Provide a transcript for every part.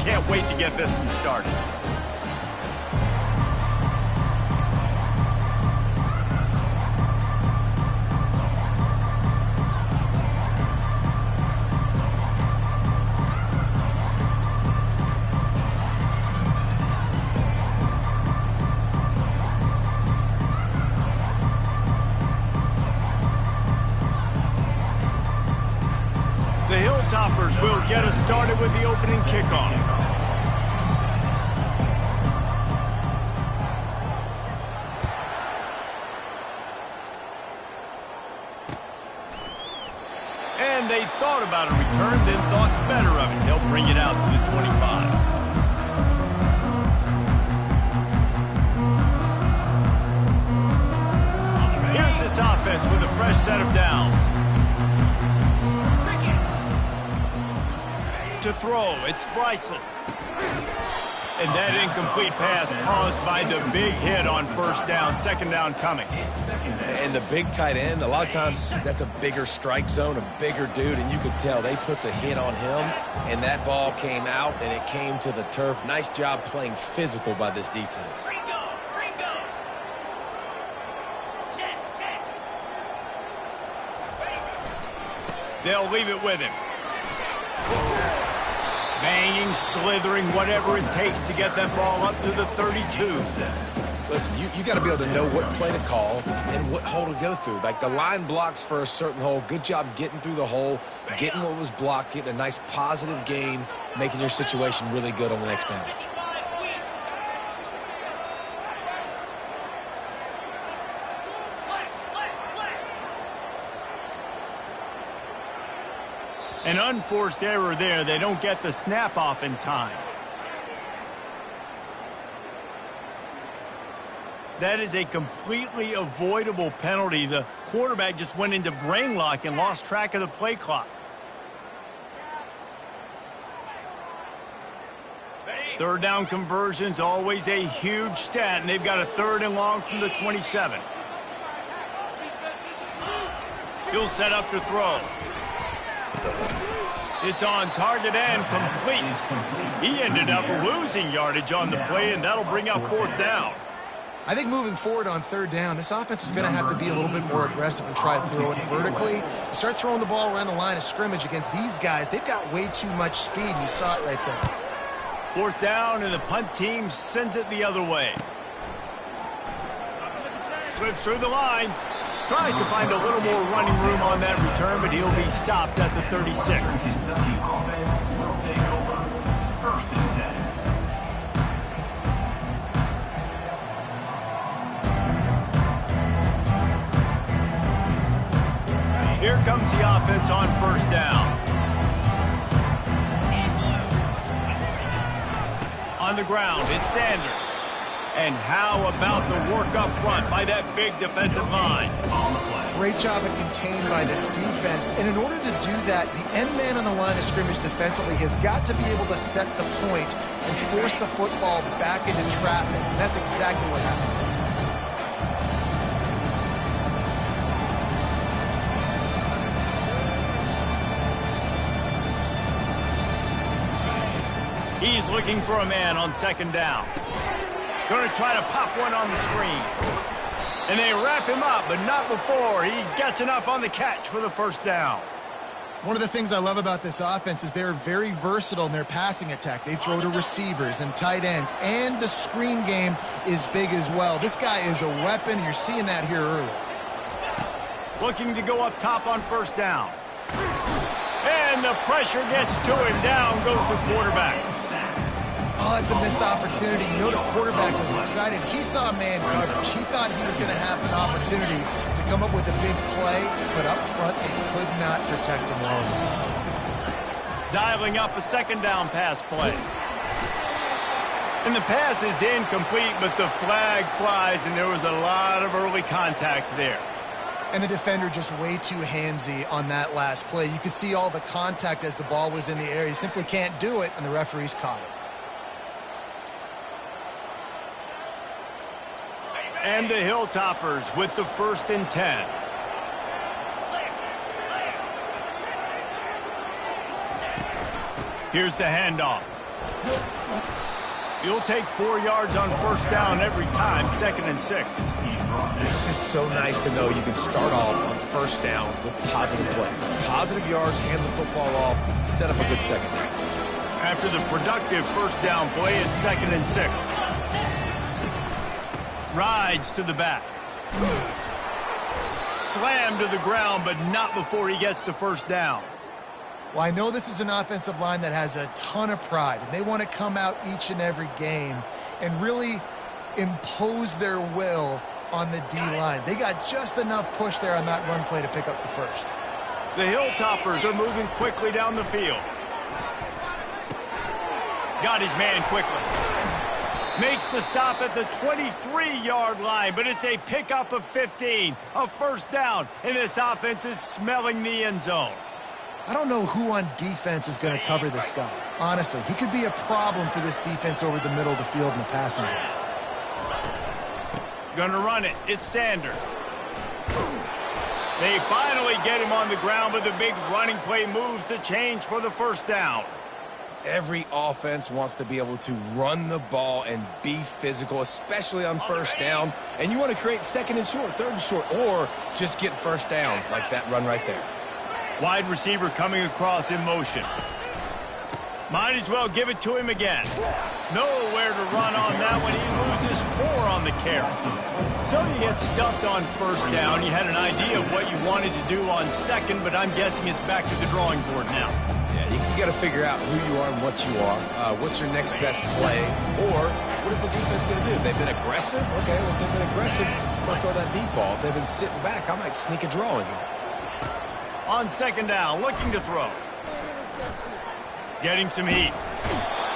can't wait to get this one started. The Hilltoppers will get us started with the opening kickoff. And they thought about a return, then thought better of it. They'll bring it out to the 25. Here's this offense with a fresh set of downs. To throw, it's Bryson. And that incomplete pass caused by the big hit on first down, second down coming. And the big tight end, a lot of times that's a bigger strike zone, a bigger dude, and you could tell they put the hit on him, and that ball came out, and it came to the turf. Nice job playing physical by this defense. They'll leave it with him. Banging, slithering, whatever it takes to get that ball up to the 32. Listen, you got to be able to know what play to call and what hole to go through. Like the line blocks for a certain hole. Good job getting through the hole, getting what was blocked, getting a nice positive gain, making your situation really good on the next down. An unforced error there. They don't get the snap off in time. That is a completely avoidable penalty. The quarterback just went into brain lock and lost track of the play clock. Third down conversions, always a huge stat, and they've got a 3rd and long from the 27. He'll set up to throw. It's on target and complete. He ended up losing yardage on the play, and that'll bring up 4th down. I think moving forward on 3rd down, this offense is going to have to be a little bit more aggressive and try to throw it vertically. Start throwing the ball around the line of scrimmage against these guys. They've got way too much speed. You saw it right there. 4th down, and the punt team sends it the other way. Slips through the line. Tries to find a little more running room on that return, but he'll be stopped at the 36. Here comes the offense on 1st down. On the ground, it's Sanders. And how about the work up front by that big defensive line? Great job of contained by this defense. And in order to do that, the end man on the line of scrimmage defensively has got to be able to set the point and force the football back into traffic. And that's exactly what happened. He's looking for a man on 2nd down. Going to try to pop one on the screen. And they wrap him up, but not before he gets enough on the catch for the 1st down. One of the things I love about this offense is they're very versatile in their passing attack. They throw to receivers and tight ends, and the screen game is big as well. This guy is a weapon. You're seeing that here early. Looking to go up top on 1st down. And the pressure gets to him. Down goes the quarterback. Oh, it's a missed opportunity. You know the quarterback was excited. He saw man coverage. He thought he was going to have an opportunity to come up with a big play, but up front, they could not protect him well enough. Dialing up a 2nd down pass play. And the pass is incomplete, but the flag flies, and there was a lot of early contact there. And the defender just way too handsy on that last play. You could see all the contact as the ball was in the air. He simply can't do it, and the referees caught it. And the Hilltoppers with the 1st and 10. Here's the handoff. You'll take 4 yards on first down every time, 2nd and 6. It's just so nice to know you can start off on first down with positive plays. Positive yards, hand the football off, set up a good second down. After the productive first down play, it's 2nd and 6. Rides to the back. Slammed to the ground, but not before he gets the first down. Well, I know this is an offensive line that has a ton of pride, and they want to come out each and every game and really impose their will on the D-line. They got just enough push there on that run play to pick up the first. The Hilltoppers are moving quickly down the field. Got his man quickly. Makes the stop at the 23-yard line, but it's a pickup of 15. A first down, and this offense is smelling the end zone. I don't know who on defense is going to cover this guy. Honestly, he could be a problem for this defense over the middle of the field in the passing game. Gonna run it. It's Sanders. They finally get him on the ground, but the big running play moves the change for the first down. Every offense wants to be able to run the ball and be physical, especially on first down. And you want to create 2nd and short, 3rd and short, or just get first downs like that run right there. Wide receiver coming across in motion. Might as well give it to him again. Nowhere to run on that one. He loses 4 on the carry. So you get stuffed on first down. You had an idea of what you wanted to do on second, but I'm guessing it's back to the drawing board now. Yeah, you got to figure out who you are and what you are. What's your next best play? Or what is the defense going to do? If they've been aggressive? Okay, well, if they've been aggressive, I'm going to throw that deep ball. If they've been sitting back, I might sneak a draw in here. On second down, looking to throw. Getting some heat.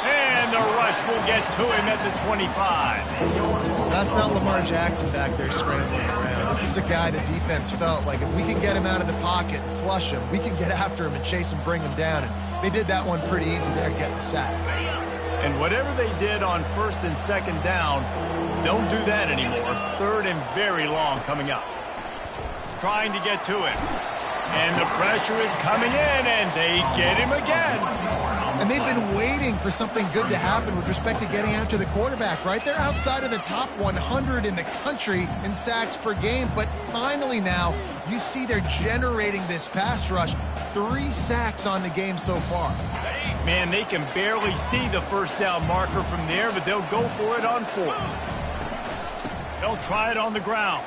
And the rush will get to him at the 25. That's not Lamar Jackson back there scrambling around. This is a guy the defense felt like if we can get him out of the pocket and flush him, we can get after him and chase him, bring him down. And they did that one pretty easy there, getting a sack. And whatever they did on first and second down, don't do that anymore. 3rd and very long coming up. Trying to get to him. And the pressure is coming in, and they get him again. And they've been waiting for something good to happen with respect to getting after the quarterback, right? They're outside of the top 100 in the country in sacks per game, but finally now you see they're generating this pass rush. 3 sacks on the game so far. Man, they can barely see the first down marker from there, but they'll go for it on 4th. They'll try it on the ground.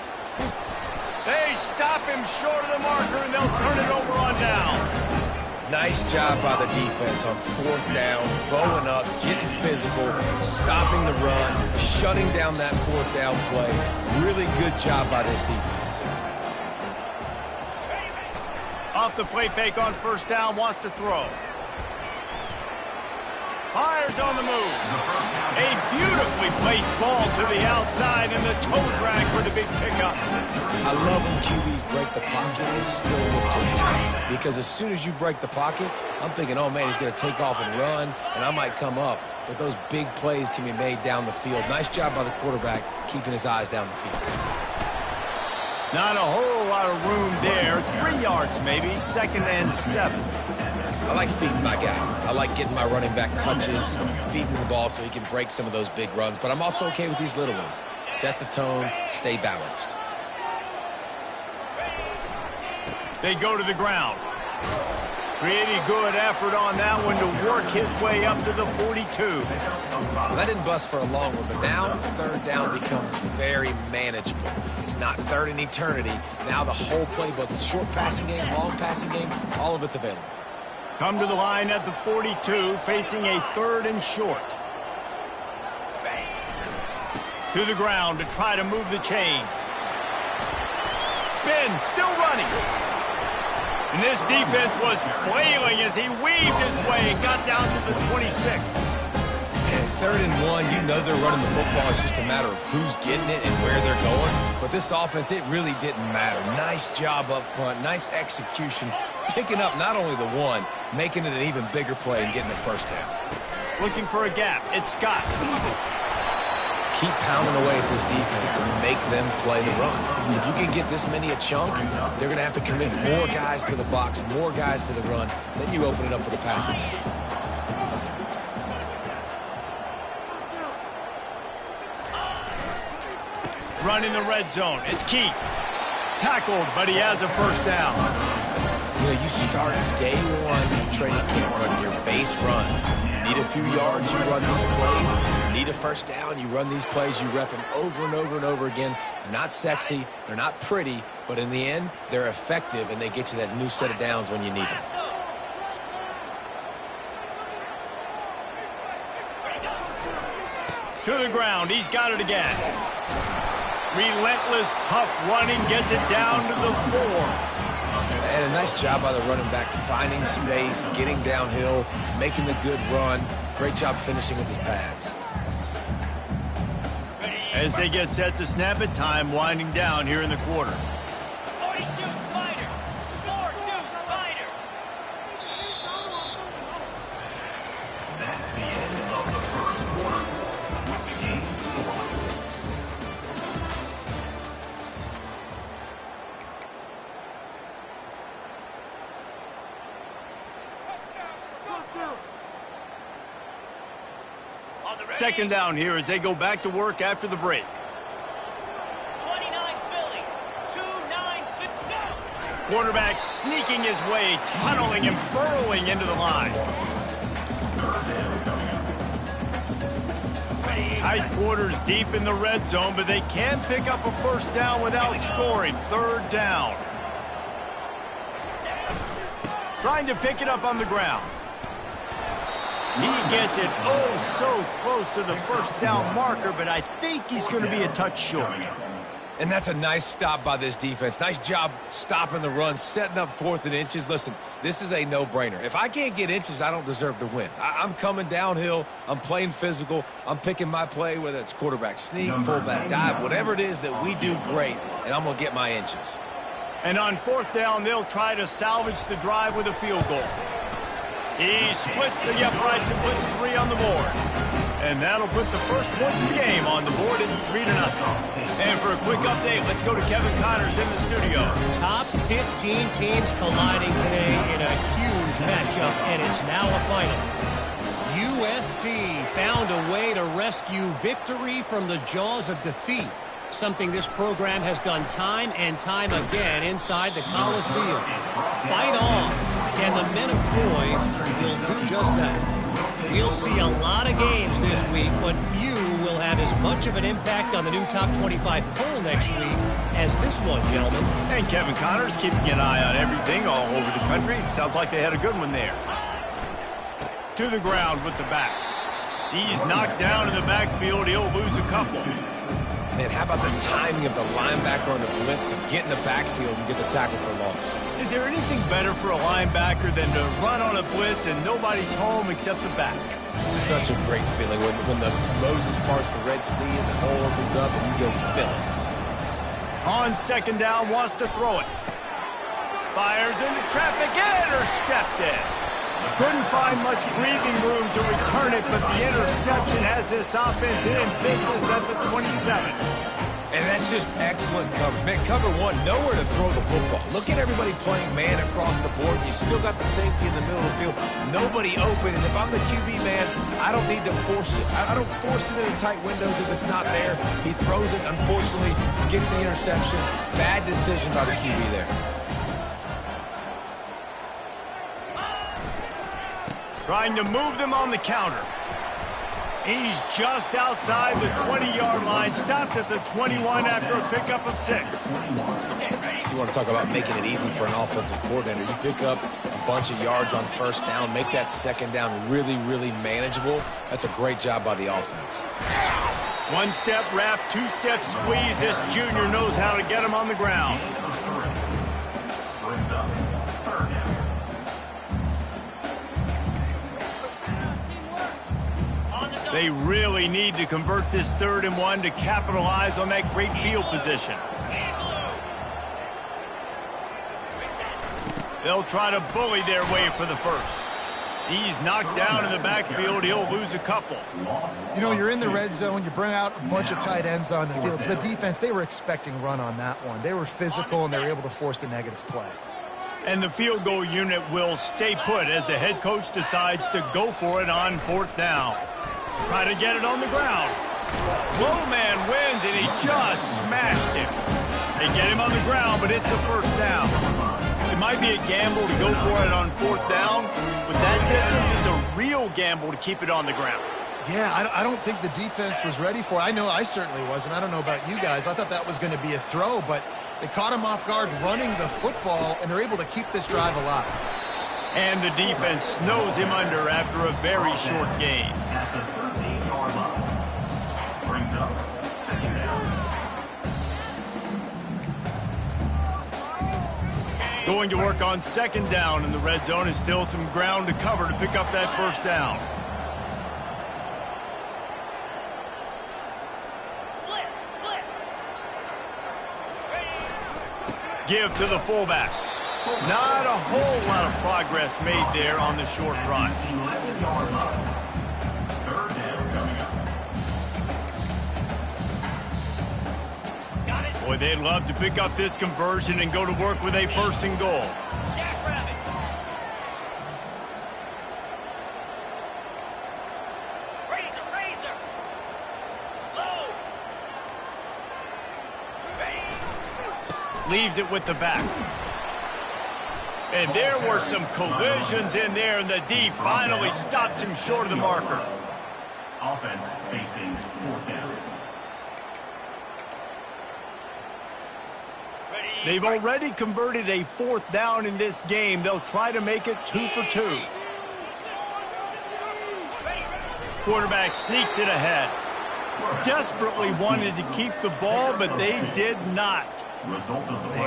They stop him short of the marker, and they'll turn it over on down. Nice job by the defense on 4th down, bowing up, getting physical, stopping the run, shutting down that 4th down play. Really good job by this defense. Off the play fake on first down, wants to throw. Byard's on the move. A beautifully placed ball to the outside, and the toe drag for the big pickup. I love when QBs break the pocket and still look too tight. Because as soon as you break the pocket, I'm thinking, oh, man, he's going to take off and run, and I might come up. But those big plays can be made down the field. Nice job by the quarterback keeping his eyes down the field. Not a whole lot of room there. 3 yards maybe, 2nd and 7. I like feeding my guy. I like getting my running back touches, feeding the ball so he can break some of those big runs. But I'm also okay with these little ones. Set the tone, stay balanced. They go to the ground. Pretty good effort on that one to work his way up to the 42. Well, that didn't bust for a long one, but now 3rd down becomes very manageable. It's not 3rd in eternity. Now the whole playbook, the short passing game, long passing game, all of it's available. Come to the line at the 42, facing a 3rd and short. To the ground to try to move the chains. Spin, still running. And this defense was flailing as he weaved his way and got down to the 26. And 3rd and 1, you know they're running the football. It's just a matter of who's getting it and where they're going. But this offense, it really didn't matter. Nice job up front, nice execution. Picking up not only the 1, making it an even bigger play and getting the first down. Looking for a gap. It's Scott. Keep pounding away at this defense and make them play the run. If you can get this many a chunk, they're going to have to commit more guys to the box, more guys to the run. Then you open it up for the passing game. Running the red zone. It's key. Tackled, but he has a first down. You know, you start day one training camp running your base runs. You need a few yards, you run these plays. You need a first down, you run these plays. You rep them over and over and over again. They're not sexy, they're not pretty, but in the end, they're effective, and they get you that new set of downs when you need them. To the ground. He's got it again. Relentless, tough running. Gets it down to the 4. And a nice job by the running back, finding space, getting downhill, making the good run. Great job finishing with his pads. As they get set to snap it, time winding down here in the quarter. 42 Spider. 4-2 Spider. That's the end of the first quarter. With the game. Second down here as they go back to work after the break. 29 Philly. 2-9 50. Quarterback sneaking his way, tunneling and burrowing into the line. Tight quarters deep in the red zone, but they can pick up a first down without scoring. Third down. Trying to pick it up on the ground. He gets it oh so close to the first down marker, but I think he's going to be a touch short. And that's a nice stop by this defense. Nice job stopping the run, setting up 4th and inches. Listen, this is a no-brainer. If I can't get inches, I don't deserve to win. I'm coming downhill. I'm playing physical. I'm picking my play, whether it's quarterback sneak, fullback dive, whatever it is that we do great, and I'm going to get my inches. And on 4th down, they'll try to salvage the drive with a field goal. He splits the uprights and puts 3 on the board. And that'll put the first points of the game on the board. It's 3-0. And for a quick update, let's go to Kevin Connors in the studio. Top 15 teams colliding today in a huge matchup, and it's now a final. USC found a way to rescue victory from the jaws of defeat, something this program has done time and time again inside the Coliseum. Fight on. And the men of Troy will do just that. We'll see a lot of games this week, but few will have as much of an impact on the new top 25 poll next week as this one, gentlemen. And Kevin Connors keeping an eye on everything all over the country. Sounds like they had a good one there. To the ground with the back. He's knocked down in the backfield. He'll lose a couple. And how about the timing of the linebacker on the blitz to get in the backfield and get the tackle for loss? Is there anything better for a linebacker than to run on a blitz and nobody's home except the back? Such a great feeling when the Moses parts the Red Sea and the hole opens up and you go fill it. On second down, wants to throw it. Fires into traffic, intercepted. Couldn't find much breathing room to return it, but the interception has this offense in business at the 27. And that's just excellent coverage. Man, cover one, nowhere to throw the football. Look at everybody playing man across the board. You still got the safety in the middle of the field. Nobody open. And if I'm the QB man, I don't need to force it. I don't force it into tight windows if it's not there. He throws it, unfortunately, gets the interception. Bad decision by the QB there. Trying to move them on the counter. He's just outside the 20-yard line. Stopped at the 21 after a pickup of 6. You want to talk about making it easy for an offensive coordinator. You pick up a bunch of yards on first down, make that second down really, really manageable. That's a great job by the offense. One-step wrap, two-step squeeze. This junior knows how to get him on the ground. They really need to convert this 3rd and 1 to capitalize on that great field position. They'll try to bully their way for the first. He's knocked down in the backfield. He'll lose a couple. You know, you're in the red zone. You bring out a bunch of tight ends on the field. So the defense, they were expecting run on that one. They were physical, and they were able to force the negative play. And the field goal unit will stay put as the head coach decides to go for it on 4th down. Try to get it on the ground. Low man wins, and he just smashed him. They get him on the ground, but it's a first down. It might be a gamble to go for it on fourth down, but that distance is a real gamble to keep it on the ground. Yeah, I don't think the defense was ready for it. I know I certainly wasn't. I don't know about you guys. I thought that was going to be a throw, but they caught him off guard running the football, and they're able to keep this drive alive. And the defense snows him under after a very short gain. At the 13-yard line. Brings up second down. Going to work on second down in the red zone, and still some ground to cover to pick up that first down. Give to the fullback. Not a whole lot of progress made there on the short run. 11-yard line. Third down coming up. Boy, they'd love to pick up this conversion and go to work with a first and goal. Jackrabbit. Razor. Low. Leaves it with the back. And there were some collisions in there, and the D finally stops him short of the marker. Offense facing fourth down. They've already converted a fourth down in this game. They'll try to make it 2 for 2. Quarterback sneaks it ahead. Desperately wanted to keep the ball, but they did not.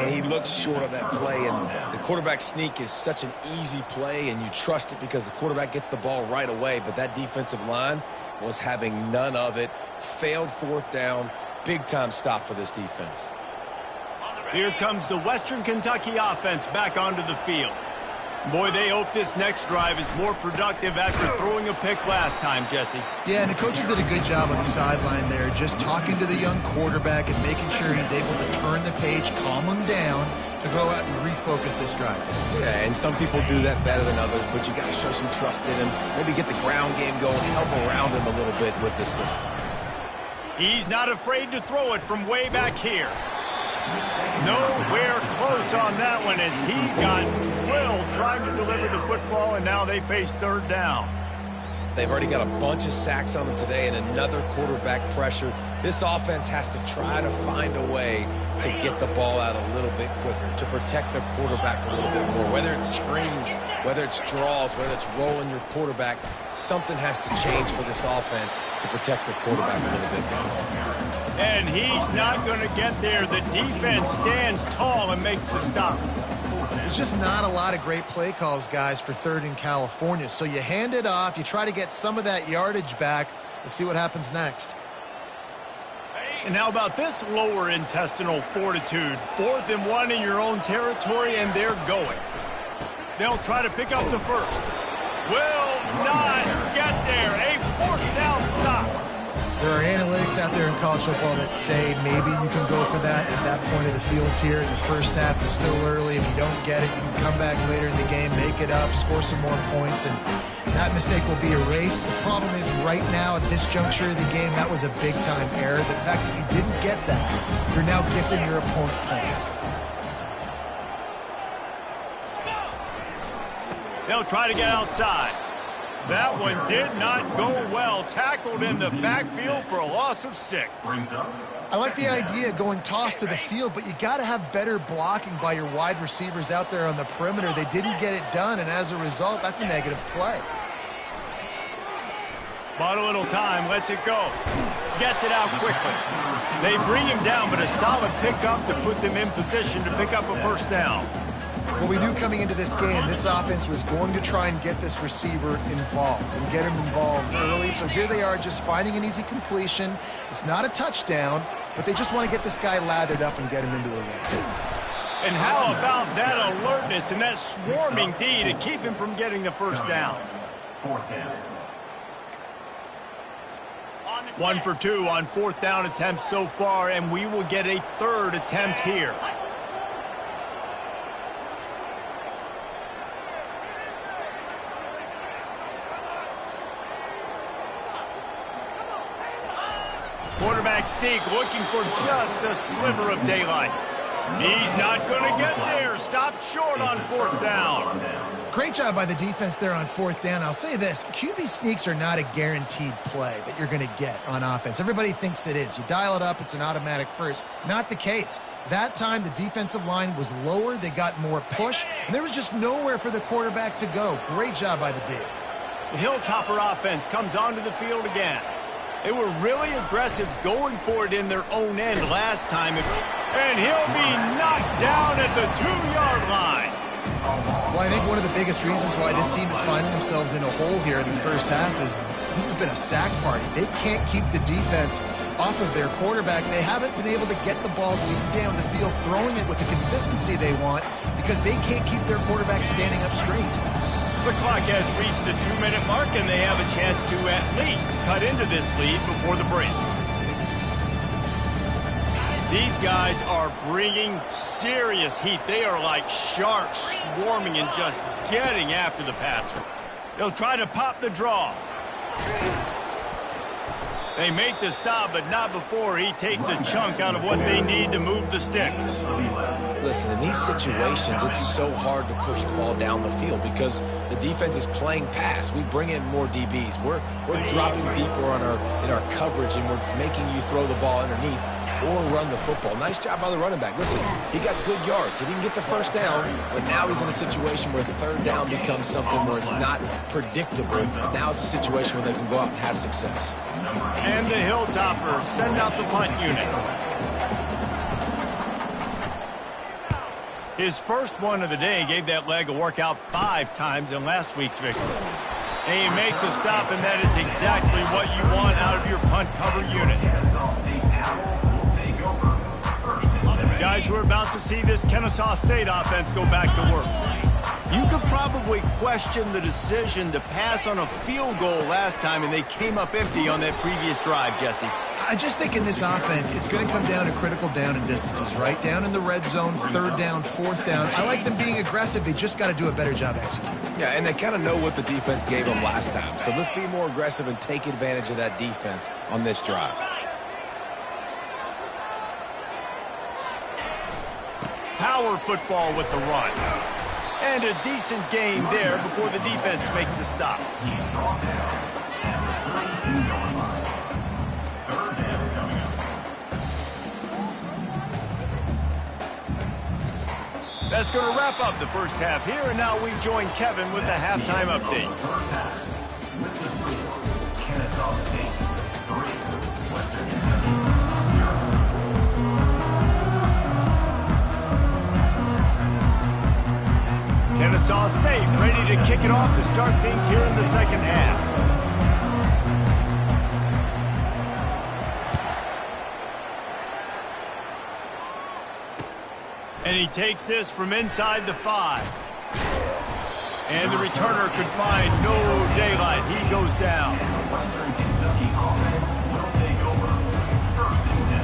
He looked short of that play, and the quarterback sneak is such an easy play, and you trust it because the quarterback gets the ball right away, but that defensive line was having none of it. Failed fourth down. Big-time stop for this defense. Here comes the Western Kentucky offense back onto the field. Boy, they hope this next drive is more productive after throwing a pick last time, Jesse. Yeah, and the coaches did a good job on the sideline there, just talking to the young quarterback and making sure he's able to turn the page, calm him down to go out and refocus this drive. Yeah, and some people do that better than others, but you got to show some trust in him. Maybe get the ground game going, help around him a little bit with this system. He's not afraid to throw it from way back here. Nowhere close on that one as he got drilled trying to deliver the football, and now they face third down. They've already got a bunch of sacks on them today and another quarterback pressure. This offense has to try to find a way to get the ball out a little bit quicker, to protect their quarterback a little bit more. Whether it's screens, whether it's draws, whether it's rolling your quarterback, something has to change for this offense to protect their quarterback a little bit better. And he's not going to get there. The defense stands tall and makes the stop. There's just not a lot of great play calls, guys, for third in California. So you hand it off, you try to get some of that yardage back. Let's see what happens next. And how about this lower intestinal fortitude? 4th and 1 in your own territory, and they're going. They'll try to pick up the first. Will not get there. A fourth down stop. There are analytics out there in college football that say maybe you can go for that at that point of the field here in the first half. It's still early. If you don't get it, you can come back later in the game, make it up, score some more points, and that mistake will be erased. The problem is right now at this juncture of the game, that was a big-time error. The fact that you didn't get that, you're now gifting your opponent points. They'll try to get outside. That one did not go well. Tackled in the backfield for a loss of 6. I like the idea of going toss to the field, but you got to have better blocking by your wide receivers out there on the perimeter. They didn't get it done, and as a result, that's a negative play. Bought a little time, lets it go. Gets it out quickly. They bring him down, but a solid pickup to put them in position to pick up a first down. Well, we knew coming into this game, this offense was going to try and get this receiver involved and get him involved early. So here they are just finding an easy completion. It's not a touchdown, but they just want to get this guy lathered up and get him into a run. And how about that alertness and that swarming D to keep him from getting the first down? 1 for 2 on fourth down attempts so far, and we will get a third attempt here. Quarterback sneak looking for just a sliver of daylight. He's not going to get there. Stopped short on 4th down. Great job by the defense there on 4th down. I'll say this, QB sneaks are not a guaranteed play that you're going to get on offense. Everybody thinks it is. You dial it up, it's an automatic first. Not the case. That time, the defensive line was lower. They got more push, and there was just nowhere for the quarterback to go. Great job by the D. The Hilltopper offense comes onto the field again. They were really aggressive going for it in their own end last time. And he'll be knocked down at the 2-yard line. Well, I think one of the biggest reasons why this team is finding themselves in a hole here in the first half is this has been a sack party. They can't keep the defense off of their quarterback. They haven't been able to get the ball deep down the field, throwing it with the consistency they want because they can't keep their quarterback standing up straight. The clock has reached the 2-minute mark, and they have a chance to at least cut into this lead before the break. These guys are bringing serious heat. They are like sharks swarming and just getting after the passer. They'll try to pop the draw. They make the stop, but not before he takes a chunk out of what they need to move the sticks. Listen, in these situations, it's so hard to push the ball down the field because the defense is playing pass. We bring in more DBs. We're dropping deeper on in our coverage, and we're making you throw the ball underneath or run the football. Nice job by the running back. Listen, he got good yards. He didn't get the first down, but now he's in a situation where 3rd down becomes something where it's not predictable. Now it's a situation where they can go out and have success. And the Hilltoppers send out the punt unit. His first one of the day gave that leg a workout 5 times in last week's victory. And you make the stop, and that is exactly what you want out of your punt cover unit. Guys, we're about to see this Kennesaw State offense go back to work. You could probably question the decision to pass on a field goal last time, and they came up empty on that previous drive, Jesse. I just think in this offense, it's going to come down to critical down and distances, right? Down in the red zone, 3rd down, 4th down. I like them being aggressive. They just got to do a better job executing. Yeah, and they kind of know what the defense gave them last time. So let's be more aggressive and take advantage of that defense on this drive. Power football with the run. And a decent gain there before the defense makes the stop. He's brought down at the 32-yard line. 3rd down coming up. That's going to wrap up the first half here, and now we join Kevin with the halftime update. First half. With the score, Kennesaw State 3, Western Kentucky 0. Kennesaw State ready to kick it off to start things here in the second half. And he takes this from inside the 5. And the returner could find no daylight. He goes down. And the Western Kentucky offense will take over. 1st and 10.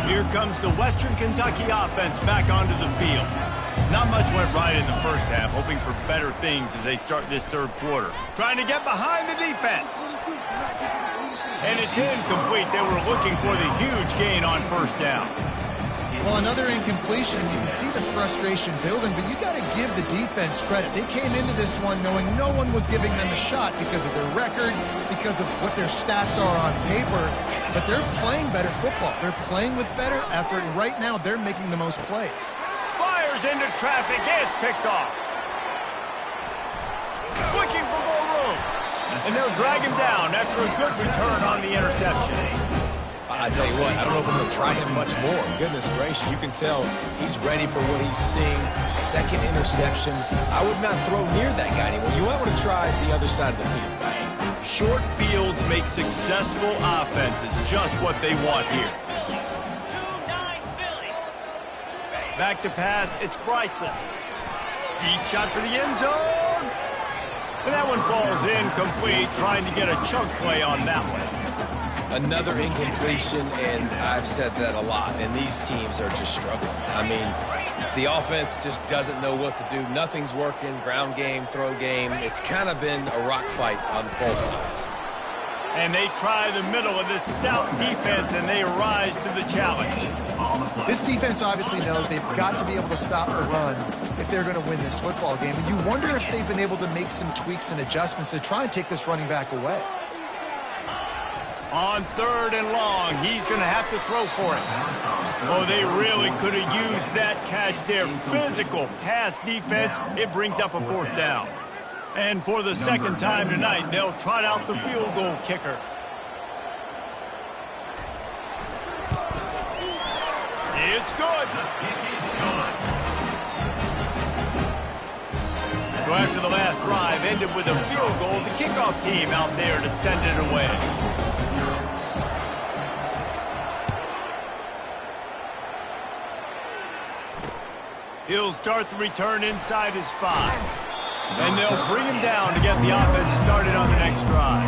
Here comes the Western Kentucky offense back onto the field. Not much went right in the first half, hoping for better things as they start this 3rd quarter. Trying to get behind the defense. And it's incomplete. They were looking for the huge gain on 1st down. Well, another incompletion. You can see the frustration building, but you got to give the defense credit. They came into this one knowing no one was giving them a shot because of their record, because of what their stats are on paper. But they're playing better football. They're playing with better effort, and right now they're making the most plays. Fires into traffic. It's picked off. Looking for more room. And they'll drag him down after a good return on the interception. I tell you what, I don't know if I'm going to try him much more. Goodness gracious, you can tell he's ready for what he's seeing. 2nd interception. I would not throw near that guy anymore. You might want to try the other side of the field. Short fields make successful offenses. Just what they want here. 2-9 Philly. Back to pass, it's Bryson. Deep shot for the end zone. And that one falls incomplete, trying to get a chunk play on that one. Another incompletion, and I've said that a lot, and these teams are just struggling. I mean, the offense just doesn't know what to do. Nothing's working, ground game, throw game. It's kind of been a rock fight on both sides. And they try the middle of this stout defense, and they rise to the challenge. This defense obviously knows they've got to be able to stop the run if they're going to win this football game. And you wonder if they've been able to make some tweaks and adjustments to try and take this running back away. On 3rd and long, he's going to have to throw for it. Oh, they really could have used that catch there. Physical pass defense. It brings up a 4th down. And for the second time tonight, they'll trot out the field goal kicker. It's good. So after the last drive ended with a field goal, the kickoff team out there to send it away. He'll start the return inside his 5. And they'll bring him down to get the offense started on the next drive.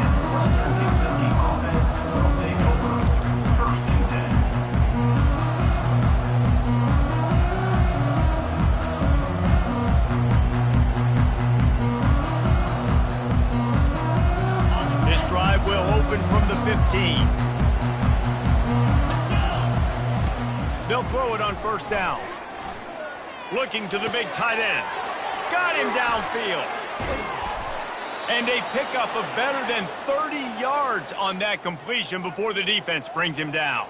This drive will open from the 15. They'll throw it on 1st down. Looking to the big tight end. Got him downfield. And they pick up a better than 30 yards on that completion before the defense brings him down.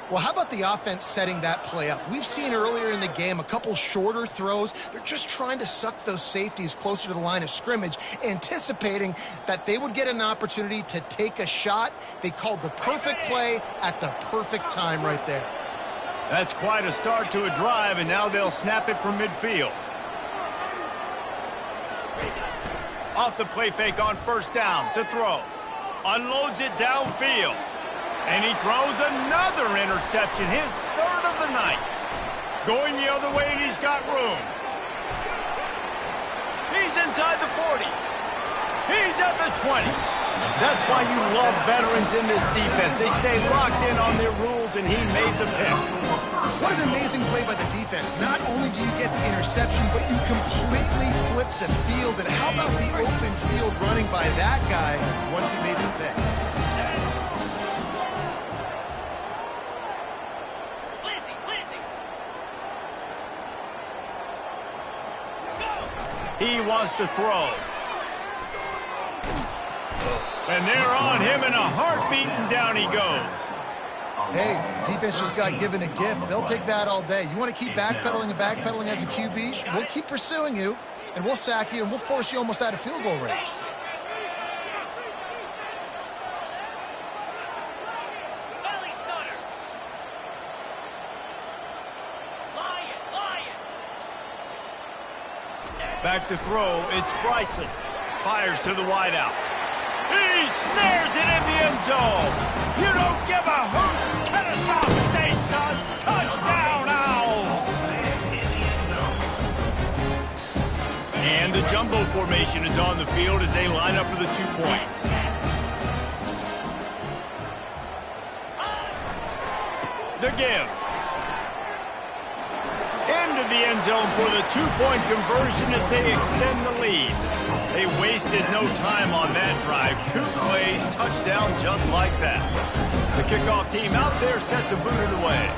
Well, how about the offense setting that play up? We've seen earlier in the game a couple shorter throws. They're just trying to suck those safeties closer to the line of scrimmage, anticipating that they would get an opportunity to take a shot. They called the perfect play at the perfect time right there. That's quite a start to a drive, and now they'll snap it from midfield. Off the play fake on 1st down to throw. Unloads it downfield. And he throws another interception, his 3rd of the night. Going the other way, and he's got room. He's inside the 40. He's at the 20. That's why you love veterans in this defense. They stay locked in on their rules, and he made the pick. What an amazing play by the defense. Not only do you get the interception, but you completely flip the field. And how about the open field running by that guy once he made the pick? He wants to throw. And they're on him in a heartbeat, and down he goes. Hey, defense just got given a gift. They'll take that all day. You want to keep backpedaling and backpedaling as a QB? We'll keep pursuing you, and we'll sack you, and we'll force you almost out of field goal range. Back to throw, it's Bryson. Fires to the wideout. He snares it in the end zone. You don't give a hoot. Kennesaw State does. Touchdown, Owls. And the jumbo formation is on the field as they line up for the 2 points. The give. Into the end zone for the 2-point conversion as they extend the lead. They wasted no time on that drive. 2 plays, touchdown just like that. The kickoff team out there set to boot it away.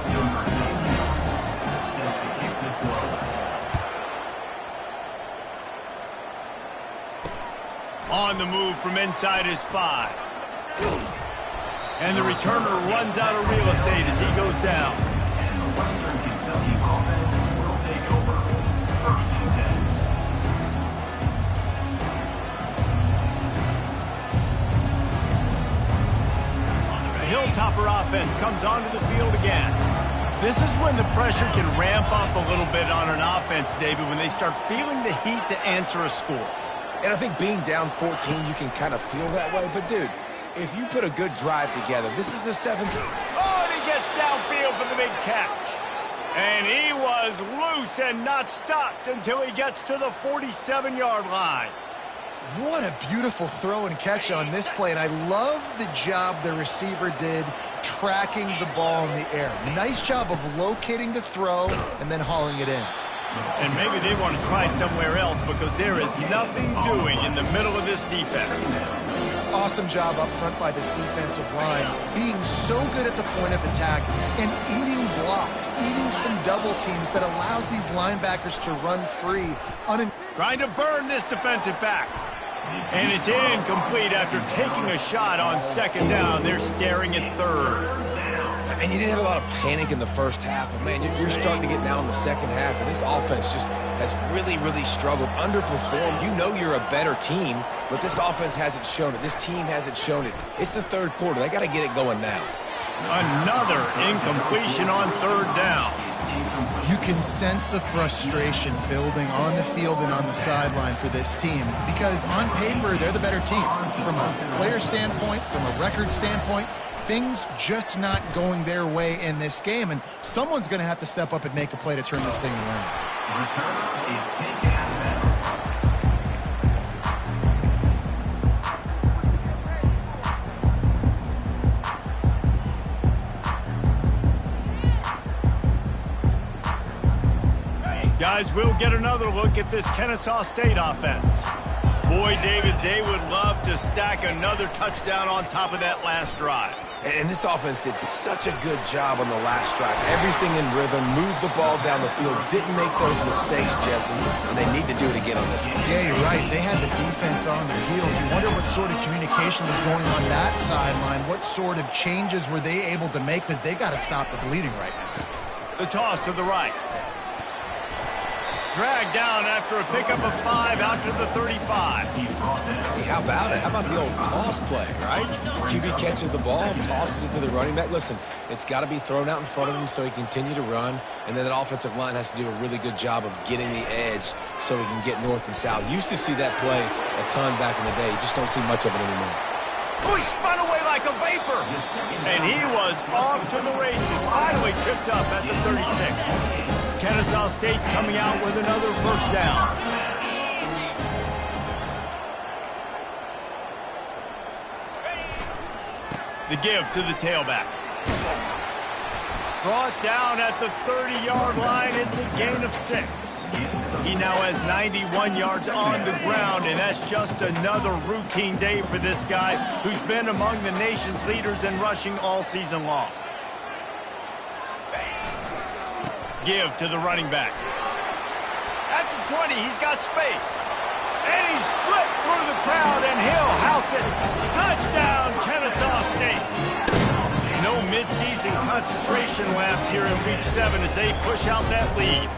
On the move from inside his 5. And the returner runs out of real estate as he goes down. Hilltopper offense comes onto the field again. This is when the pressure can ramp up a little bit on an offense, David, when they start feeling the heat to answer a score. And I think being down 14, you can kind of feel that way. But, dude, if you put a good drive together, this is a 7th. Oh, and he gets downfield for the big catch. And he was loose and not stopped until he gets to the 47-yard line. What a beautiful throw and catch on this play, and I love the job the receiver did tracking the ball in the air. Nice job of locating the throw and then hauling it in. And maybe they want to try somewhere else because there is nothing doing in the middle of this defense. Awesome job up front by this defensive line, being so good at the point of attack and eating blocks, eating some double teams that allows these linebackers to run free. Trying to burn this defensive back. And it's incomplete after taking a shot on second down. They're staring at third. And you didn't have a lot of panic in the first half. But, man, you're starting to get now in the second half, and this offense just has really struggled, underperformed. You know you're a better team, but this offense hasn't shown it. This team hasn't shown it. It's the third quarter. They got to get it going now. Another incompletion on third down. You can sense the frustration building on the field and on the sideline for this team because on paper, they're the better team. From a player standpoint, from a record standpoint, things just not going their way in this game, and someone's going to have to step up and make a play to turn this thing around. Return is taken. Guys, we'll get another look at this Kennesaw State offense. Boy, David, they would love to stack another touchdown on top of that last drive. And this offense did such a good job on the last drive. Everything in rhythm, moved the ball down the field, didn't make those mistakes, Jesse, and they need to do it again on this one. Yeah, you're right. They had the defense on their heels. You wonder what sort of communication was going on that sideline. What sort of changes were they able to make because they got to stop the bleeding right now. The toss to the right. Dragged down after a pickup of 5 out to the 35. Hey, how about it? How about the old toss play, right? QB catches the ball, tosses it to the running back. Listen, it's got to be thrown out in front of him so he can continue to run, and then that offensive line has to do a really good job of getting the edge so he can get north and south. Used to see that play a ton back in the day. You just don't see much of it anymore. Oh, he spun away like a vapor. And he was off to the races. Finally tripped up at the 36. Kennesaw State coming out with another first down. The give to the tailback. Brought down at the 30-yard line. It's a gain of 6. He now has 91 yards on the ground, and that's just another routine day for this guy who's been among the nation's leaders in rushing all season long. Give to the running back. At the 20, he's got space. And he slipped through the crowd, and he'll house it. Touchdown, Kennesaw State. No midseason concentration laps here in Week 7 as they push out that lead.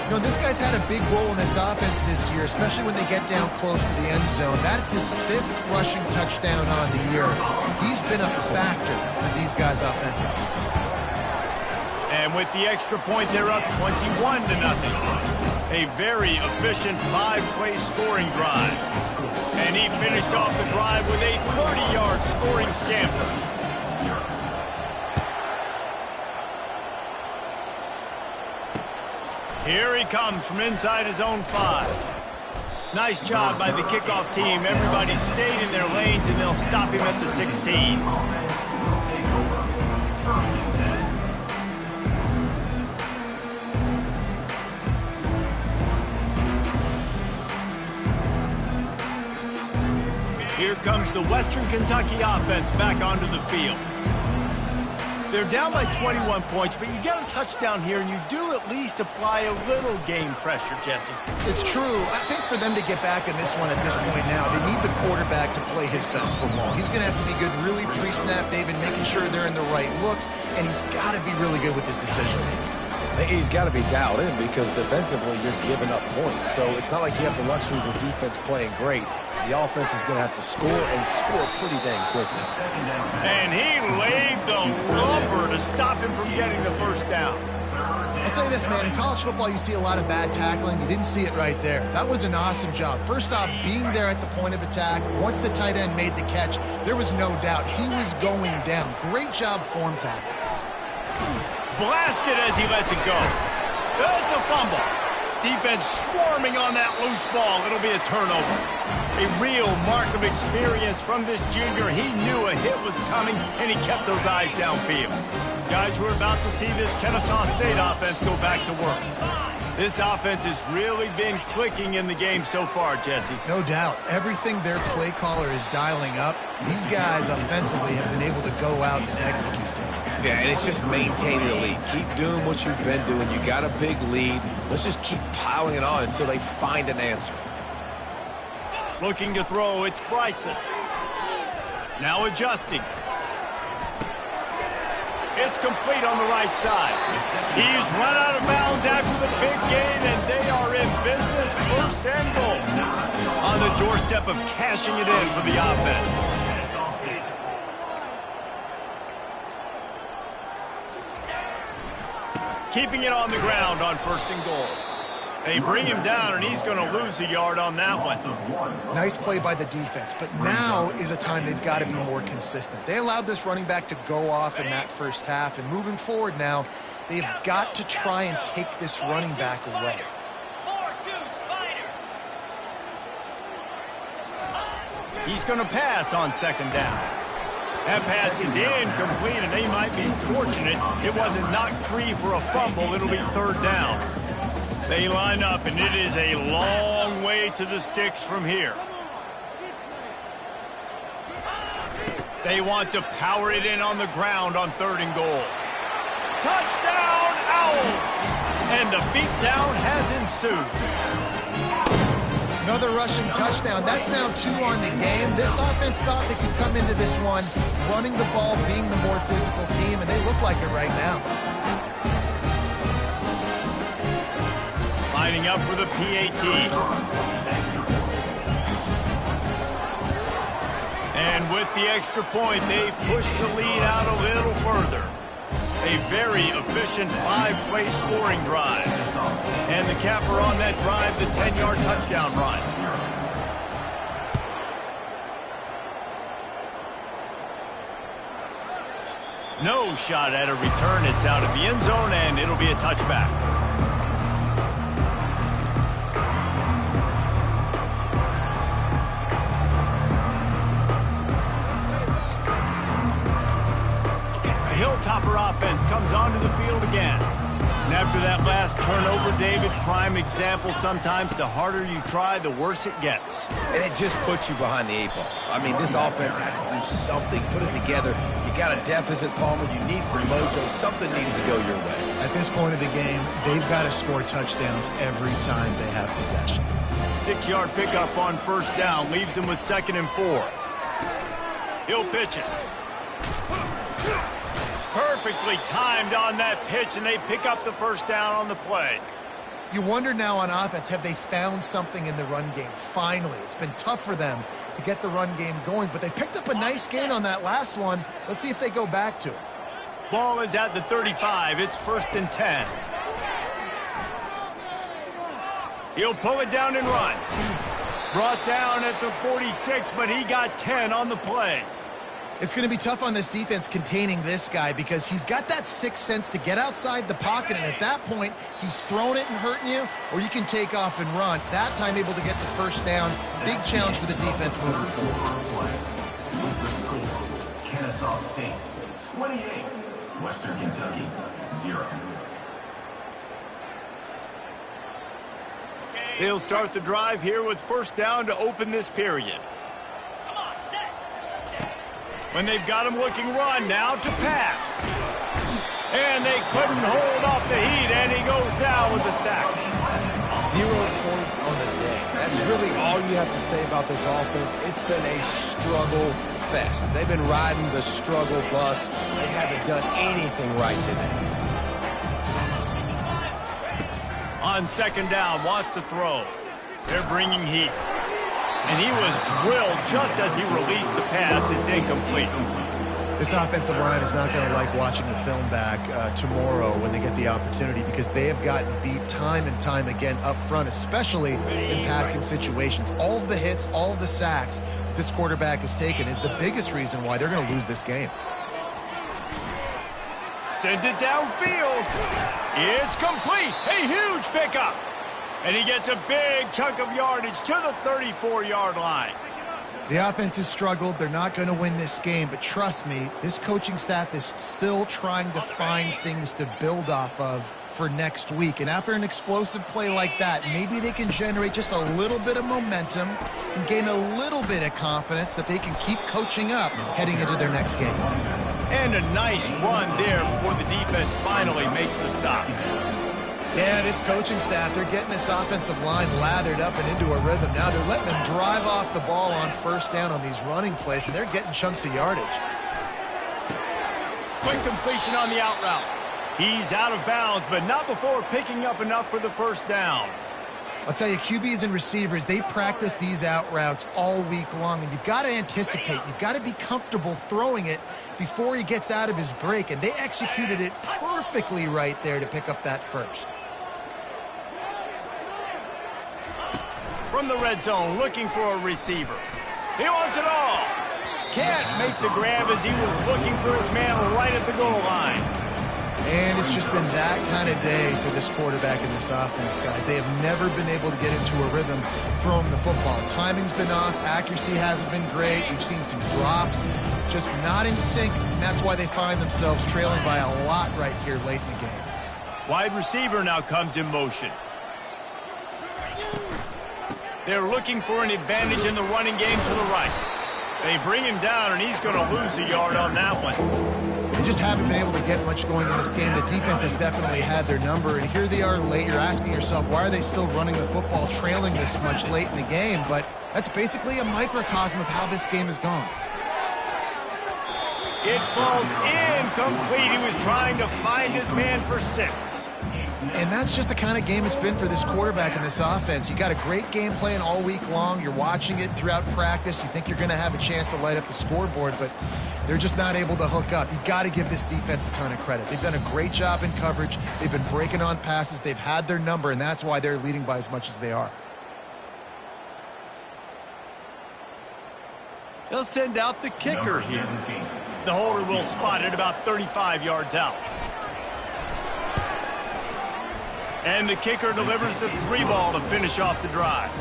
You know, this guy's had a big role in this offense this year, especially when they get down close to the end zone. That's his 5th rushing touchdown on the year. He's been a factor for these guys offensively. And with the extra point, they're up 21-0. A very efficient 5-play scoring drive. And he finished off the drive with a 30-yard scoring scamper. Here he comes from inside his own 5. Nice job by the kickoff team. Everybody stayed in their lanes, and they'll stop him at the 16. Here comes the Western Kentucky offense back onto the field. They're down by 21 points, but you get a touchdown here, and you do at least apply a little game pressure, Jesse. It's true. I think for them to get back in this one at this point now, they need the quarterback to play his best football. He's going to have to be good really pre-snap, David, making sure they're in the right looks, and he's got to be really good with his decision-making. He's got to be dialed in because defensively you're giving up points. So it's not like you have the luxury of your defense playing great. The offense is going to have to score and score pretty dang quickly. And he laid the lumber to stop him from getting the first down. I'll say this, man. In college football, you see a lot of bad tackling. You didn't see it right there. That was an awesome job. First off, being there at the point of attack. Once the tight end made the catch, there was no doubt he was going down. Great job form tackle. Blasted as he lets it go. It's a fumble. Defense swarming on that loose ball. It'll be a turnover. A real mark of experience from this junior. He knew a hit was coming, and he kept those eyes downfield. Guys, we're about to see this Kennesaw State offense go back to work. This offense has really been clicking in the game so far, Jesse. No doubt. Everything their play caller is dialing up, these guys offensively have been able to go out and execute. Yeah, and it's just maintaining the lead. Keep doing what you've been doing. You got a big lead. Let's just keep piling it on until they find an answer. Looking to throw, it's Bryson. Now adjusting. It's complete on the right side. He's run out of bounds after the big gain, and they are in business. First and goal. On the doorstep of cashing it in for the offense. Keeping it on the ground on first and goal. They bring him down, and he's going to lose a yard on that one. Nice play by the defense, but now is a time they've got to be more consistent. They allowed this running back to go off in that first half, and moving forward now, they've got to try and take this running back away. 4-2 Spider. He's going to pass on second down. That pass is incomplete, and they might be fortunate it wasn't knocked free for a fumble. It'll be third down. They line up, and it is a long way to the sticks from here. They want to power it in on the ground on third and goal. Touchdown, Owls! And the beatdown has ensued. Another rushing touchdown. That's now 2 on the game. This offense thought they could come into this one running the ball, being the more physical team, and they look like it right now. Lining up for the PAT. And with the extra point, they push the lead out a little further. A very efficient 5-play scoring drive. And the capper on that drive, the 10-yard touchdown run. No shot at a return. It's out of the end zone, and it'll be a touchback. Hilltopper offense comes onto the field again. And after that last turnover, David, prime example, sometimes the harder you try, the worse it gets. And it just puts you behind the 8 ball. I mean, this offense has to do something, put it together. You got a deficit, Palmer. You need some mojo. Something needs to go your way. At this point of the game, they've got to score touchdowns every time they have possession. 6-yard pickup on first down leaves them with 2nd and 4. He'll pitch it. Perfectly timed on that pitch, and they pick up the first down on the play. You wonder now on offense, have they found something in the run game? Finally, it's been tough for them to get the run game going, but they picked up a nice gain on that last one. Let's see if they go back to it. Ball is at the 35. It's 1st and 10. He'll pull it down and run. Brought down at the 46, but he got 10 on the play. It's going to be tough on this defense containing this guy because he's got that sixth sense to get outside the pocket, and at that point, he's throwing it and hurting you, or you can take off and run. That time able to get the first down. Big challenge for the defense moving forward. With the score, Kennesaw State 28, Western Kentucky 0. They'll start the drive here with first down to open this period. When they've got him looking run, now to pass. And they couldn't hold off the heat, and he goes down with the sack. 0 points on the day. That's really all you have to say about this offense. It's been a struggle fest. They've been riding the struggle bus. They haven't done anything right today. On second down, wants to throw. They're bringing heat. And he was drilled just as he released the pass. It's incomplete. This offensive line is not going to like watching the film back tomorrow when they get the opportunity because they have gotten beat time and time again up front, especially in passing situations. All of the hits, all of the sacks this quarterback has taken is the biggest reason why they're going to lose this game. Sends it downfield. It's complete. A huge pickup. And he gets a big chunk of yardage to the 34-yard line. The offense has struggled. They're not going to win this game, but trust me, this coaching staff is still trying to find things to build off of for next week. And after an explosive play like that, maybe they can generate just a little bit of momentum and gain a little bit of confidence that they can keep coaching up heading into their next game. And a nice run there before the defense finally makes the stop. Yeah, this coaching staff, they're getting this offensive line lathered up and into a rhythm. Now they're letting them drive off the ball on first down on these running plays, and they're getting chunks of yardage. Quick completion on the out route. He's out of bounds, but not before picking up enough for the first down. I'll tell you, QBs and receivers, they practice these out routes all week long, and you've got to anticipate. You've got to be comfortable throwing it before he gets out of his break, and they executed it perfectly right there to pick up that first. From the red zone, looking for a receiver. He wants it all. Can't make the grab as he was looking for his man right at the goal line. And it's just been that kind of day for this quarterback in this offense, guys. They have never been able to get into a rhythm throwing the football. Timing's been off. Accuracy hasn't been great. We've seen some drops, just not in sync, and that's why they find themselves trailing by a lot right here late in the game. Wide receiver now comes in motion. They're looking for an advantage in the running game to the right. They bring him down, and he's going to lose a yard on that one. They just haven't been able to get much going in this game. The defense has definitely had their number, and here they are late. You're asking yourself, why are they still running the football, trailing this much late in the game? But that's basically a microcosm of how this game has gone. It falls incomplete. He was trying to find his man for 6. And that's just the kind of game it's been for this quarterback in this offense. You got a great game plan all week long. You're watching it throughout practice. You think you're going to have a chance to light up the scoreboard, but they're just not able to hook up. You got to give this defense a ton of credit. They've done a great job in coverage. They've been breaking on passes. They've had their number, and that's why they're leading by as much as they are. They'll send out the kicker here. The holder will spot it about 35 yards out. And the kicker delivers the 3 ball to finish off the drive.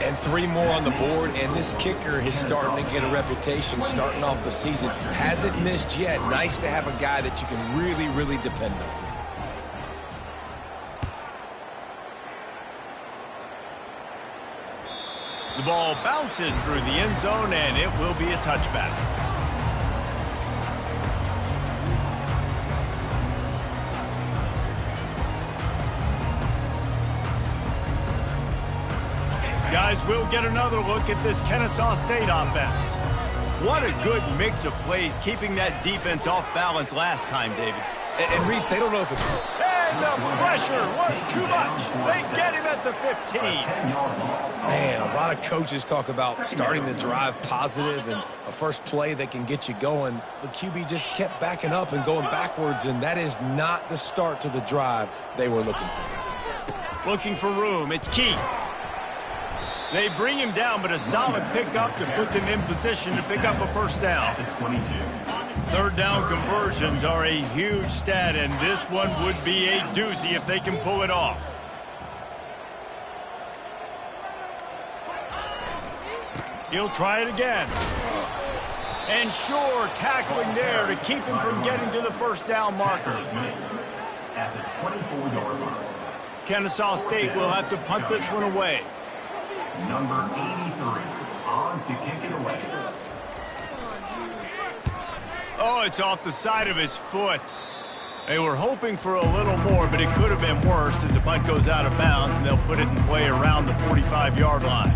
And 3 more on the board, and this kicker is starting to get a reputation starting off the season. Hasn't missed yet. Nice to have a guy that you can really, really depend on. The ball bounces through the end zone, and it will be a touchback. Guys, we'll get another look at this Kennesaw State offense. What a good mix of plays, keeping that defense off balance last time, David. And Reese, they don't know if it's... And the pressure was too much. They get him at the 15. Man, a lot of coaches talk about starting the drive positive and a first play that can get you going. The QB just kept backing up and going backwards, and that is not the start to the drive they were looking for. Looking for room. It's Key. They bring him down, but a solid pickup to put them in position to pick up a first down. 3rd down conversions are a huge stat, and this one would be a doozy if they can pull it off. He'll try it again. And sure, tackling there to keep him from getting to the first down marker. At the 24-yard line. Kennesaw State will have to punt this one away. Number 83 on to kick it away. Oh, it's off the side of his foot. They were hoping for a little more, but it could have been worse as the punt goes out of bounds, and they'll put it in play around the 45-yard line.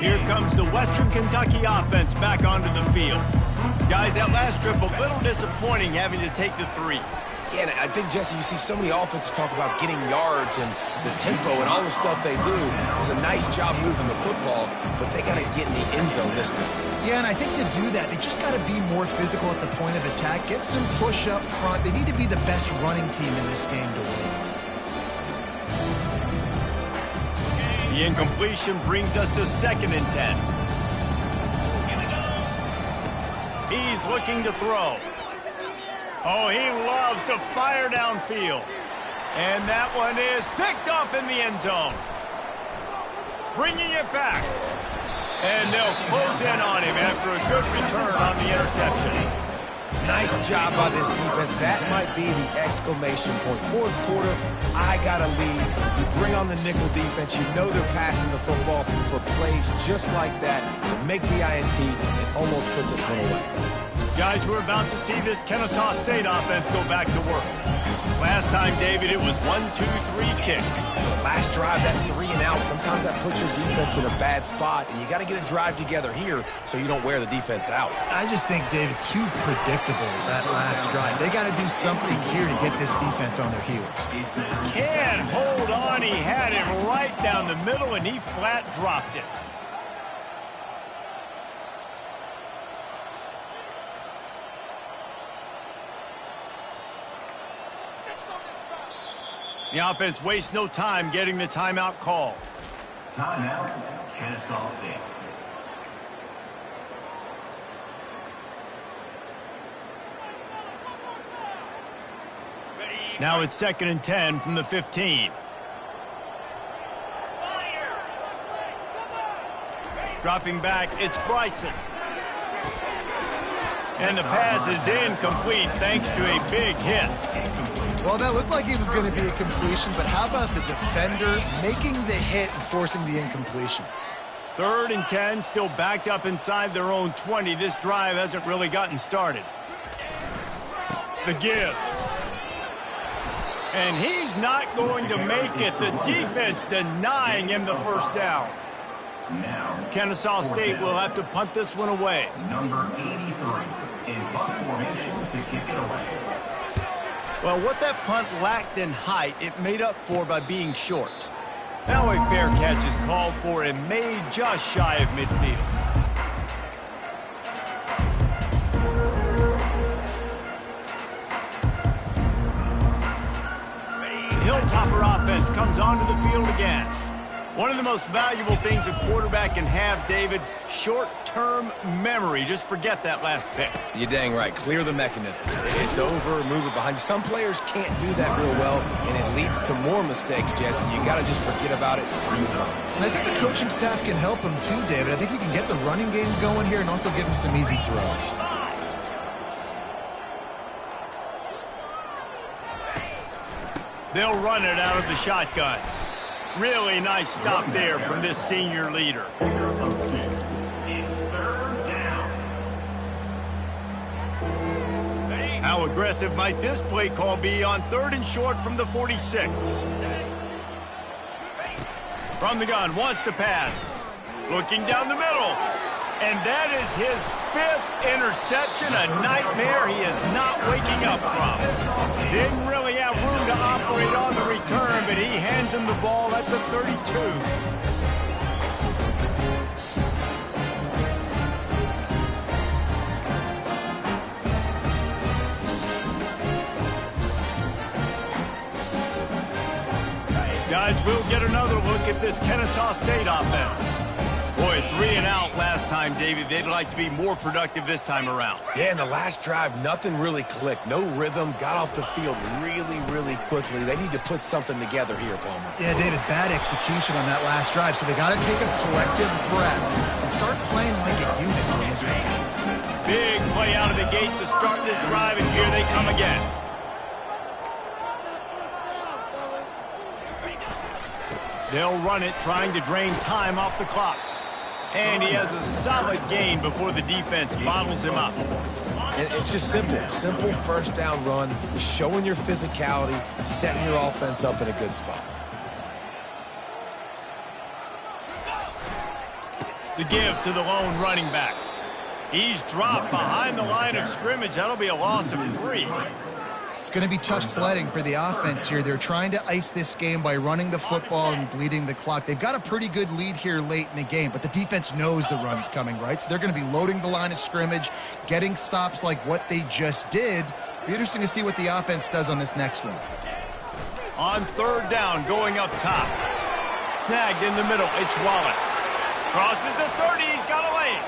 Here comes the Western Kentucky offense back onto the field. Guys, that last trip a little disappointing having to take the 3. Yeah, and I think, Jesse, you see so many offenses talk about getting yards and the tempo and all the stuff they do. It was a nice job moving the football, but they got to get in the end zone this time. Yeah, and I think to do that, they just got to be more physical at the point of attack, get some push up front. They need to be the best running team in this game to win. The incompletion brings us to 2nd and 10. He's looking to throw. Oh, he loves to fire downfield. And that one is picked off in the end zone. Bringing it back. And they'll close in on him after a good return on the interception. Nice job by this defense. That might be the exclamation point. Fourth quarter, I got a lead. You bring on the nickel defense. You know they're passing the football for plays just like that to make the INT and almost put this one away. Guys, we're about to see this Kennesaw State offense go back to work. Last time, David, it was 1-2-3 kick. Last drive, that 3 and out, sometimes that puts your defense in a bad spot, and you got to get a drive together here so you don't wear the defense out. I just think, David, too predictable, that last drive. They got to do something here to get this defense on their heels. Can't hold on. He had it right down the middle, and he flat dropped it. The offense wastes no time getting the timeout called. Timeout, Kennesaw State. Now it's 2nd and 10 from the 15. Dropping back, it's Bryson. And the pass is incomplete thanks to a big hit. Well, that looked like it was going to be a completion, but how about the defender making the hit and forcing the incompletion? 3rd and 10, still backed up inside their own 20. This drive hasn't really gotten started. The give. And he's not going to make it. The defense denying him the first down. Now, Kennesaw State will have to punt this one away. number 83 in punt formation to kick it away. Well, what that punt lacked in height, it made up for by being short. Now a fair catch is called for and made just shy of midfield. The Hilltopper offense comes onto the field again. One of the most valuable things a quarterback can have, David, short-term memory. Just forget that last pick. You're dang right. Clear the mechanism. It's over, move it behind you. Some players can't do that real well, and it leads to more mistakes, Jesse. You got to just forget about it and move on. And I think the coaching staff can help him too, David. I think you can get the running game going here and also give him some easy throws. They'll run it out of the shotgun. Really nice stop there from this senior leader. It's 3rd down. How aggressive might this play call be on 3rd and short from the 46? From the gun, wants to pass. Looking down the middle. And that is his 5th interception, a nightmare he is not waking up from. Didn't really have room to operate on the return, but he hands him the ball at the 32. Guys, we'll get another look at this Kennesaw State offense. Boy, 3 and out last time, David. They'd like to be more productive this time around. Yeah, in the last drive, nothing really clicked. No rhythm, got off the field really quickly. They need to put something together here, Palmer. Yeah, David, bad execution on that last drive, so they got to take a collective breath and start playing like a unit on this one. Big play out of the gate to start this drive, and here they come again. They'll run it, trying to drain time off the clock. And he has a solid gain before the defense bottles him up. And it's just simple. Simple first down run, showing your physicality, setting your offense up in a good spot. The give to the lone running back. He's dropped behind the line of scrimmage. That'll be a loss of 3. It's going to be tough sledding for the offense here. They're trying to ice this game by running the football and bleeding the clock. They've got a pretty good lead here late in the game, but the defense knows the run's coming, right? So they're going to be loading the line of scrimmage, getting stops like what they just did. Be interesting to see what the offense does on this next one. On 3rd down, going up top. Snagged in the middle, it's Wallace. Crosses the 30, he's got a lane.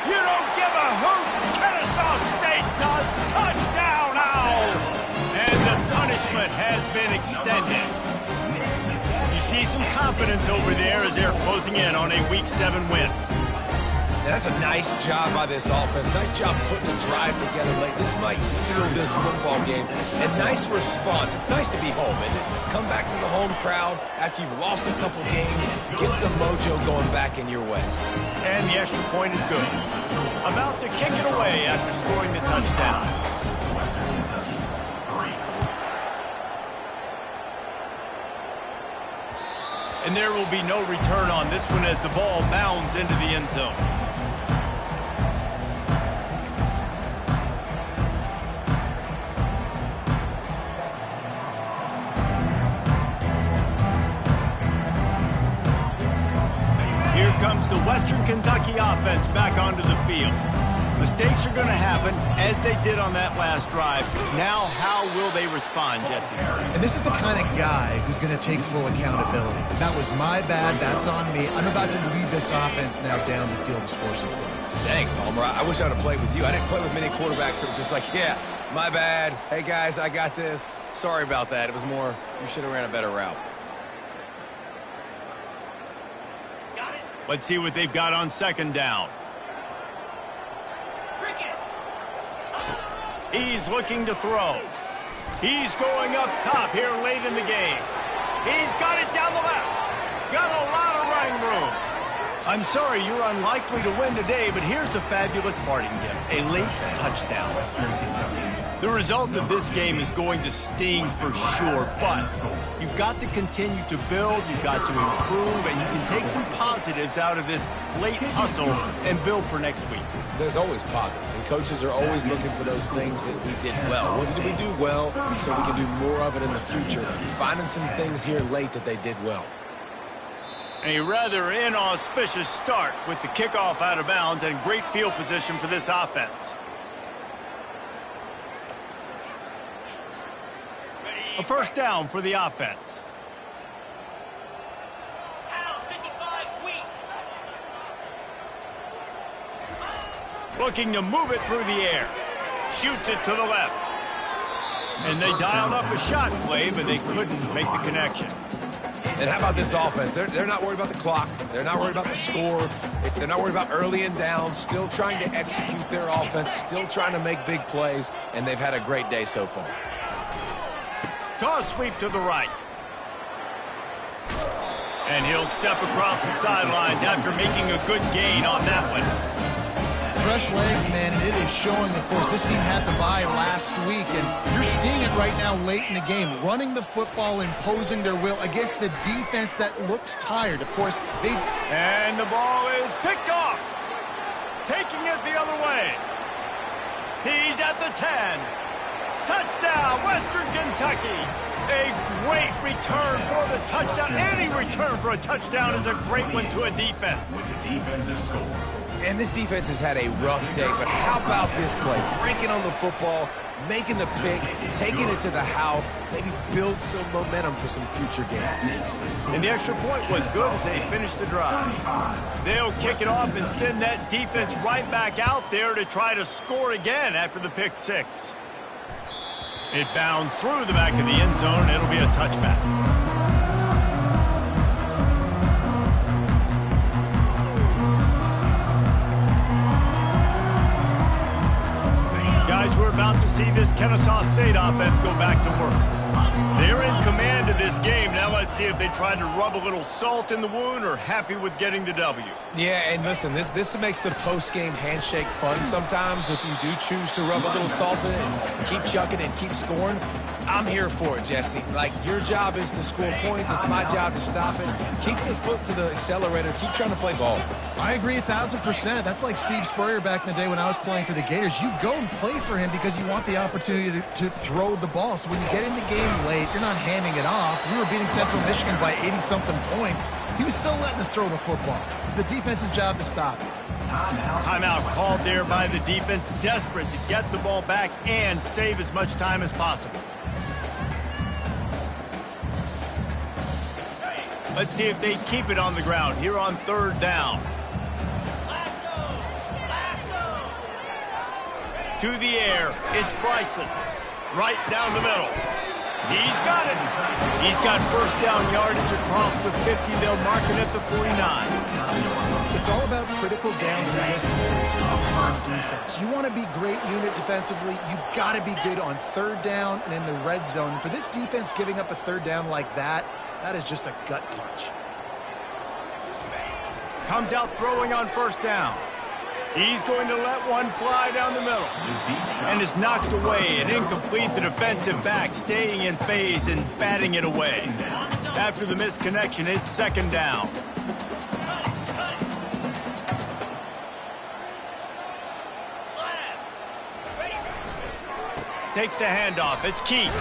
You don't give a hoot. Kennesaw State does. Touchdown, Owls! And the punishment has been extended. You see some confidence over there as they're closing in on a Week 7 win. That's a nice job by this offense. Nice job putting the drive together late. This might seal this football game. And nice response. It's nice to be home, isn't it? Come back to the home crowd after you've lost a couple games. Get some mojo going back in your way. And the extra point is good. About to kick it away after scoring the touchdown. And there will be no return on this one as the ball bounds into the end zone. Here comes the Western Kentucky offense back onto the field. Mistakes are going to happen, as they did on that last drive. Now, how will they respond, Jesse? And this is the kind of guy who's going to take full accountability. That was my bad. That's on me. I'm about to lead this offense now down the field to score some points. Dang, Palmer, I wish I would have played with you. I didn't play with many quarterbacks that were just like, yeah, my bad. Hey, guys, I got this. Sorry about that. It was more, you should have ran a better route. Let's see what they've got on second down. He's looking to throw. He's going up top here late in the game. He's got it down the left. Got a lot of running room. I'm sorry you're unlikely to win today, but here's a fabulous parting gift. A late touchdown. The result of this game is going to sting for sure, but you've got to continue to build, you've got to improve, and you can take some positives out of this late hustle and build for next week. There's always positives, and coaches are always looking for those things that we did well. What did we do well so we can do more of it in the future? Finding some things here late that they did well. A rather inauspicious start with the kickoff out of bounds and great field position for this offense. A first down for the offense. Looking to move it through the air. Shoots it to the left. And they dialed up a shot play, but they couldn't make the connection. And how about this offense? They're not worried about the clock. They're not worried about the score. They're not worried about early and down. Still trying to execute their offense. Still trying to make big plays. And they've had a great day so far. Toss sweep to the right. And he'll step across the sidelines after making a good gain on that one. Fresh legs, man, and it is showing, of course. This team had the bye last week, and you're seeing it right now late in the game. Running the football, imposing their will against the defense that looks tired. Of course, they... And the ball is picked off. Taking it the other way. He's at the 10. Touchdown, Western Kentucky. A great return for the touchdown. Any return for a touchdown is a great one to a defense. And this defense has had a rough day, but how about this play? Breaking on the football, making the pick, taking it to the house, maybe build some momentum for some future games. And the extra point was good as they finished the drive. They'll kick it off and send that defense right back out there to try to score again after the pick six. It bounds through the back of the end zone. It'll be a touchback. Guys, we're about to see this Kennesaw State offense go back to work. They're in command of this game. Now let's see if they try to rub a little salt in the wound or happy with getting the W. Yeah, and listen, this makes the post-game handshake fun sometimes if you do choose to rub a little salt in it and keep chucking and keep scoring. I'm here for it, Jesse. Like, your job is to score points. It's my job to stop it. Keep the foot to the accelerator. Keep trying to play ball. I agree 1,000%. That's like Steve Spurrier back in the day when I was playing for the Gators. You go and play for him because you want the opportunity to throw the ball. So when you get in the game late, you're not handing it off. We were beating Central Michigan by 80-something points. He was still letting us throw the football. It's the defense's job to stop it. Timeout called there by the defense, desperate to get the ball back and save as much time as possible. Let's see if they keep it on the ground here on third down. To the air, it's Bryson. Right down the middle. He's got it. He's got first down yardage across the 50. They'll mark it at the 49. It's all about critical downs and distances on defense. You want to be great unit defensively. You've got to be good on third down and in the red zone. For this defense, giving up a third down like that, that is just a gut punch. Comes out throwing on first down. He's going to let one fly down the middle. And is knocked away and incomplete. The defensive back staying in phase and batting it away. After the misconnection, it's second down. Takes the handoff. It's Keith.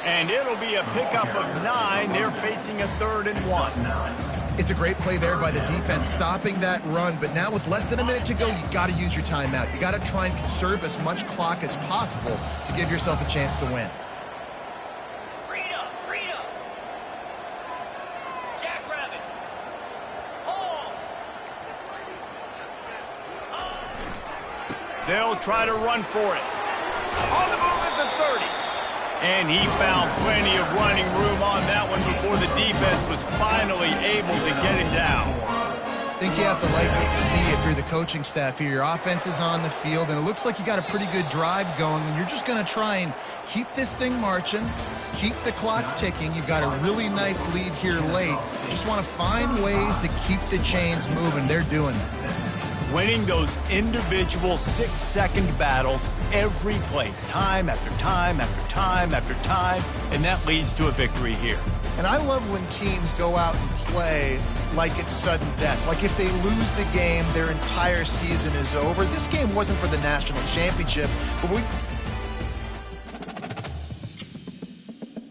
And it'll be a pickup of 9. They're facing a 3rd and 1. It's a great play there by the defense, stopping that run. But now with less than a minute to go, you got to use your timeout. You got to try and conserve as much clock as possible to give yourself a chance to win. Rita. Jackrabbit. Hall. They'll try to run for it. On the move at the 30. And he found plenty of running room on that one before the defense was finally able to get him down. I think you have to like what you see if you're the coaching staff here. Your offense is on the field, and it looks like you got a pretty good drive going, and you're just going to try and keep this thing marching, keep the clock ticking. You've got a really nice lead here late. You just want to find ways to keep the chains moving. They're doing that. Winning those individual 6-second battles every play, time after time after time after time, and that leads to a victory here. And I love when teams go out and play like it's sudden death. Like if they lose the game, their entire season is over. This game wasn't for the national championship, but